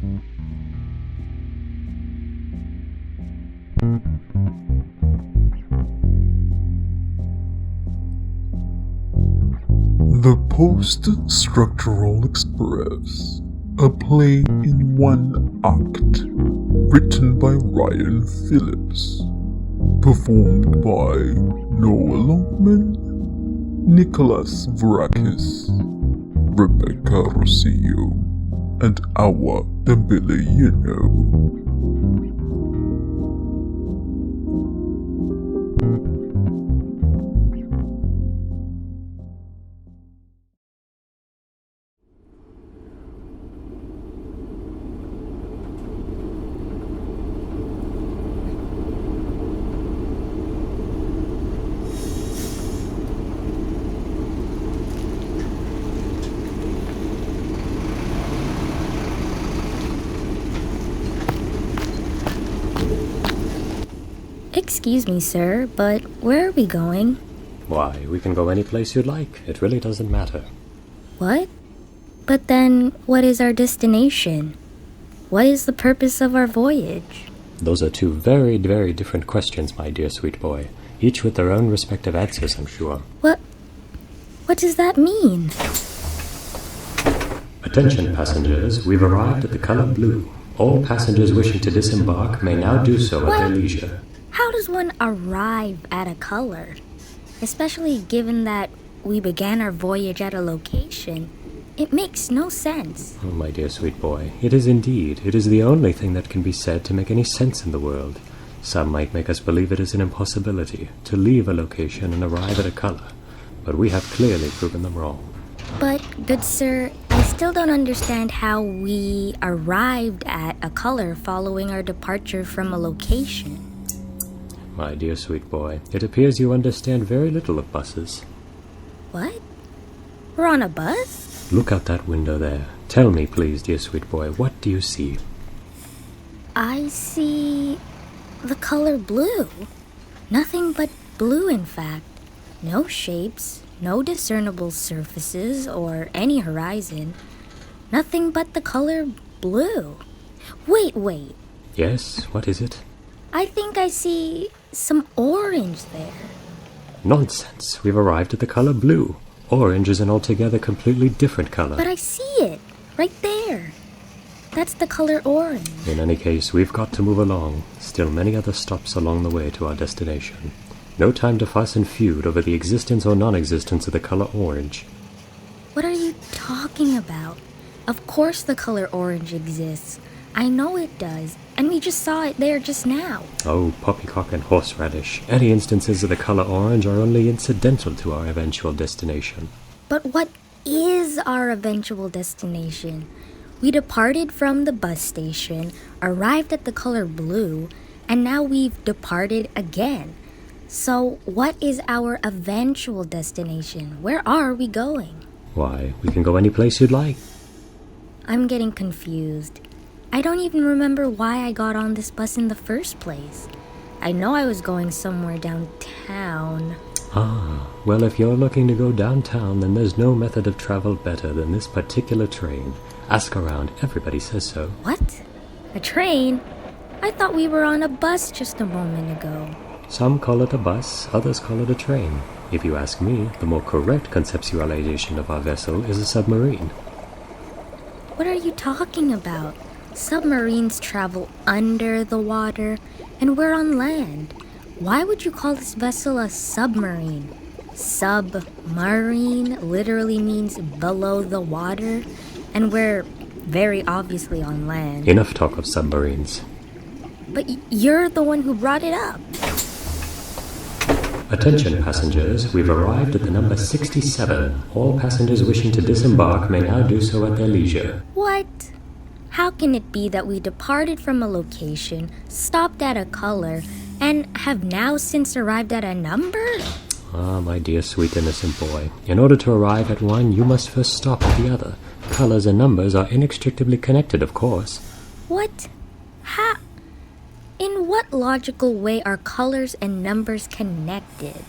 The Post-Structural Express, a play in one act, written by Ryan Phillips, performed by Noah Longman, Nicholas Vourakes, Rebecca Rocillo, and our Dembele-Yeno. Excuse me, sir, but where are we going? Why, we can go any place you'd like. It really doesn't matter. What? But then, what is our destination? What is the purpose of our voyage? Those are two very, very different questions, my dear sweet boy. Each with their own respective answers, I'm sure. What does that mean? Attention, passengers. We've arrived at the color blue. All passengers wishing to disembark may now do so at their leisure. How does one arrive at a color? Especially given that we began our voyage at a location. It makes no sense. Oh, my dear sweet boy, it is indeed. It is the only thing that can be said to make any sense in the world. Some might make us believe it is an impossibility to leave a location and arrive at a color, but we have clearly proven them wrong. But, good sir, I still don't understand how we arrived at a color following our departure from a location. My dear sweet boy, it appears you understand very little of buses. What? We're on a bus? Look out that window there. Tell me, please, dear sweet boy, what do you see? I see the color blue. Nothing but blue, in fact. No shapes, no discernible surfaces or any horizon. Nothing but the color blue. Wait. Yes, what is it? I think I see some orange there. Nonsense. We've arrived at the color blue. Orange is an altogether completely different color. But I see it. Right there. That's the color orange. In any case, we've got to move along. Still many other stops along the way to our destination. No time to fuss and feud over the existence or non-existence of the color orange. What are you talking about? Of course the color orange exists. I know it does, and we just saw it there just now. Oh, poppycock and horseradish. Any instances of the color orange are only incidental to our eventual destination. But what is our eventual destination? We departed from the bus station, arrived at the color blue, and now we've departed again. So what is our eventual destination? Where are we going? Why, we can go any place you'd like. I'm getting confused. I don't even remember why I got on this bus in the first place. I know I was going somewhere downtown. Ah, well, if you're looking to go downtown, then there's no method of travel better than this particular train. Ask around, everybody says so. What? A train? I thought we were on a bus just a moment ago. Some call it a bus, others call it a train. If you ask me, the more correct conceptualization of our vessel is a submarine. What are you talking about? Submarines travel under the water, and we're on land. Why would you call this vessel a submarine? Submarine literally means below the water, and we're very obviously on land. Enough talk of submarines. But you're the one who brought it up. Attention, passengers. We've arrived at the number 67. All passengers wishing to disembark may now do so at their leisure. What? How can it be that we departed from a location, stopped at a color, and have now since arrived at a number? Ah, my dear sweet innocent boy. In order to arrive at one, you must first stop at the other. Colors and numbers are inextricably connected, of course. What? How? In what logical way are colors and numbers connected?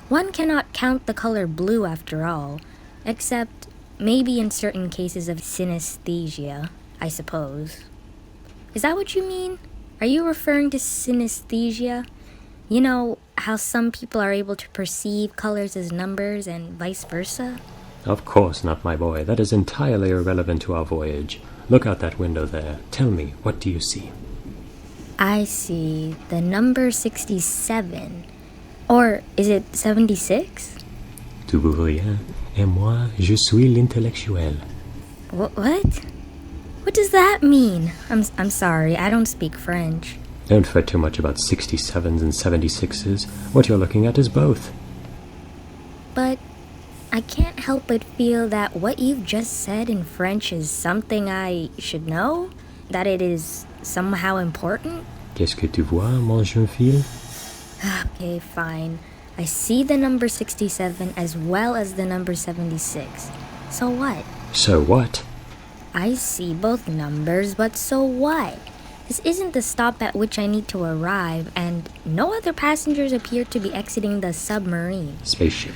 One cannot count the color blue after all, except maybe in certain cases of synesthesia, I suppose. Is that what you mean? Are you referring to synesthesia? You know, how some people are able to perceive colors as numbers and vice versa? Of course not, my boy. That is entirely irrelevant to our voyage. Look out that window there. Tell me, what do you see? I see the number 67. Or is it 76? Tu veux rien, et moi, je suis l'intellectuel. What? What does that mean? I'm sorry, I don't speak French. Don't fret too much about 67s and 76s. What you're looking at is both. But I can't help but feel that what you've just said in French is something I should know? That it is somehow important? Qu'est-ce que tu vois, mon jeune fille? Okay, fine. I see the number 67 as well as the number 76. So what? So what? I see both numbers, but so what? This isn't the stop at which I need to arrive, and no other passengers appear to be exiting the submarine. Spaceship.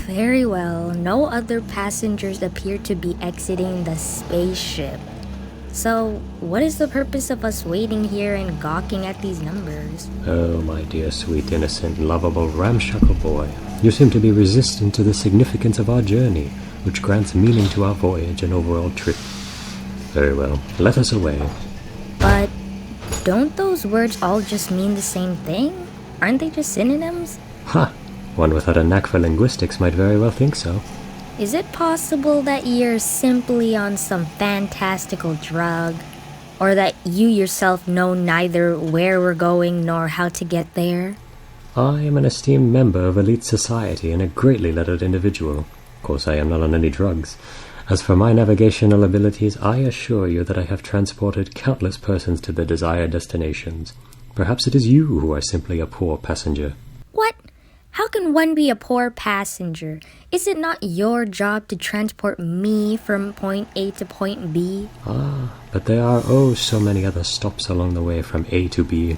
Very well, no other passengers appear to be exiting the spaceship. So, what is the purpose of us waiting here and gawking at these numbers? Oh, my dear, sweet, innocent, lovable, ramshackle boy. You seem to be resistant to the significance of our journey, which grants meaning to our voyage and overall trip. Very well, let us away. But don't those words all just mean the same thing? Aren't they just synonyms? Ha! One without a knack for linguistics might very well think so. Is it possible that you're simply on some fantastical drug? Or that you yourself know neither where we're going nor how to get there? I am an esteemed member of elite society and a greatly lettered individual. Of course, I am not on any drugs. As for my navigational abilities, I assure you that I have transported countless persons to their desired destinations. Perhaps it is you who are simply a poor passenger. What? How can one be a poor passenger? Is it not your job to transport me from point A to point B? Ah, but there are oh so many other stops along the way from A to B.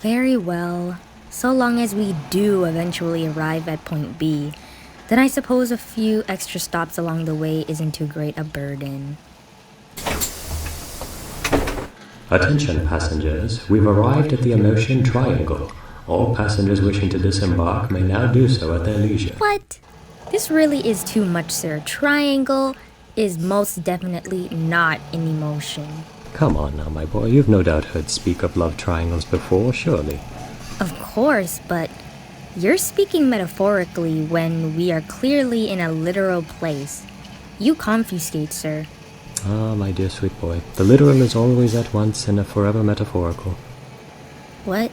Very well. So long as we do eventually arrive at point B, then I suppose a few extra stops along the way isn't too great a burden. Attention passengers, we've arrived at the Immerse Triangle. All passengers wishing to disembark may now do so at their leisure. What? This really is too much, sir. Triangle is most definitely not an emotion. Come on now, my boy, you've no doubt heard speak of love triangles before, surely. Of course, but you're speaking metaphorically when we are clearly in a literal place. You confuscate, sir. Ah, my dear sweet boy, the literal is always at once and forever metaphorical. What?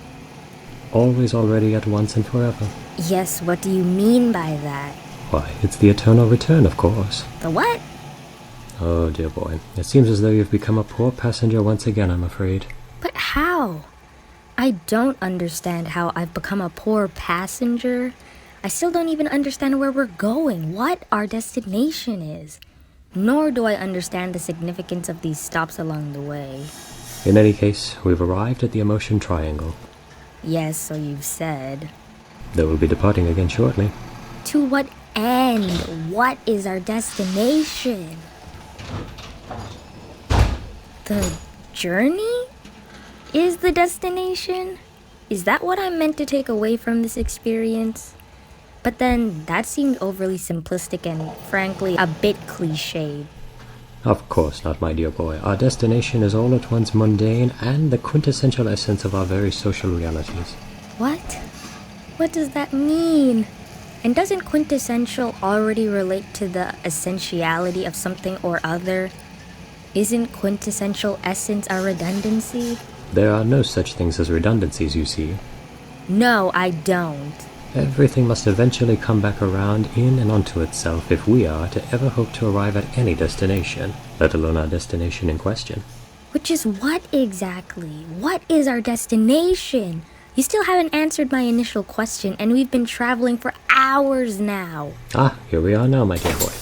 Always, already, at once and forever. Yes, what do you mean by that? Why, it's the eternal return, of course. The what? Oh, dear boy, it seems as though you've become a poor passenger once again, I'm afraid. But how? I don't understand how I've become a poor passenger. I still don't even understand where we're going, what our destination is. Nor do I understand the significance of these stops along the way. In any case, we've arrived at the Immerse Triangle. Yes, so you've said. Though we'll be departing again shortly. To what end? What is our destination? The journey is the destination? Is that what I'm meant to take away from this experience? But then that seemed overly simplistic and, frankly, a bit cliched. Of course not, my dear boy. Our destination is all at once mundane and the quintessential essence of our very social realities. What? What does that mean? And doesn't quintessential already relate to the essentiality of something or other? Isn't quintessential essence a redundancy? There are no such things as redundancies, you see. No, I don't. Everything must eventually come back around in and onto itself if we are to ever hope to arrive at any destination, let alone our destination in question. Which is what exactly? What is our destination? You still haven't answered my initial question, and we've been traveling for hours now. Ah, here we are now, my dear boy.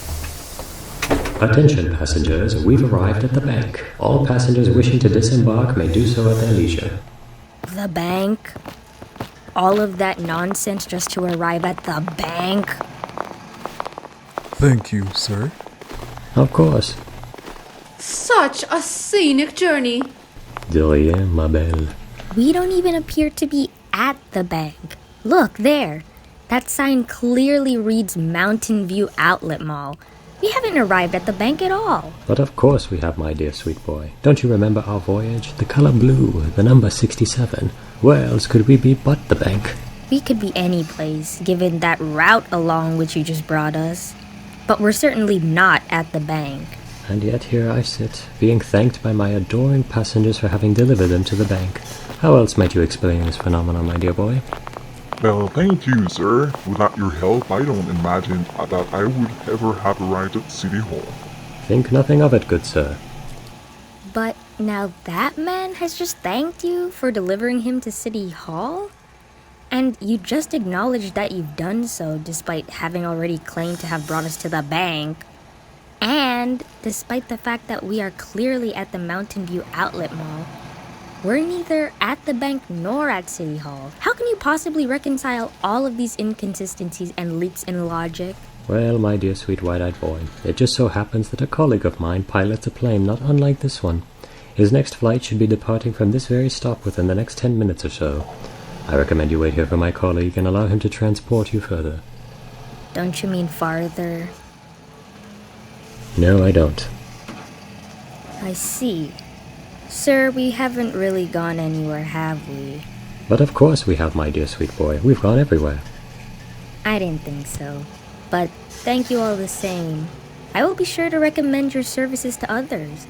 Attention passengers, we've arrived at the bank. All passengers wishing to disembark may do so at their leisure. The bank? All of that nonsense just to arrive at the bank? Thank you, sir. Of course. Such a scenic journey. De rien, ma belle. We don't even appear to be at the bank. Look, there. That sign clearly reads Mountain View Outlet Mall. We haven't arrived at the bank at all. But of course we have, my dear sweet boy. Don't you remember our voyage? The color blue, the number 67. Where else could we be but the bank? We could be any place, given that route along which you just brought us. But we're certainly not at the bank. And yet here I sit, being thanked by my adoring passengers for having delivered them to the bank. How else might you explain this phenomenon, my dear boy? Well, thank you, sir. Without your help, I don't imagine that I would ever have arrived at City Hall. Think nothing of it, good sir. But now that man has just thanked you for delivering him to City Hall? And you just acknowledged that you've done so despite having already claimed to have brought us to the bank. And despite the fact that we are clearly at the Mountain View Outlet Mall, we're neither at the bank nor at City Hall. How can you possibly reconcile all of these inconsistencies and leaps in logic? Well, my dear sweet wide-eyed boy, it just so happens that a colleague of mine pilots a plane not unlike this one. His next flight should be departing from this very stop within the next 10 minutes or so. I recommend you wait here for my colleague and allow him to transport you further. Don't you mean farther? No, I don't. I see. Sir, we haven't really gone anywhere, have we? But of course we have, my dear sweet boy. We've gone everywhere. I didn't think so. But thank you all the same. I will be sure to recommend your services to others.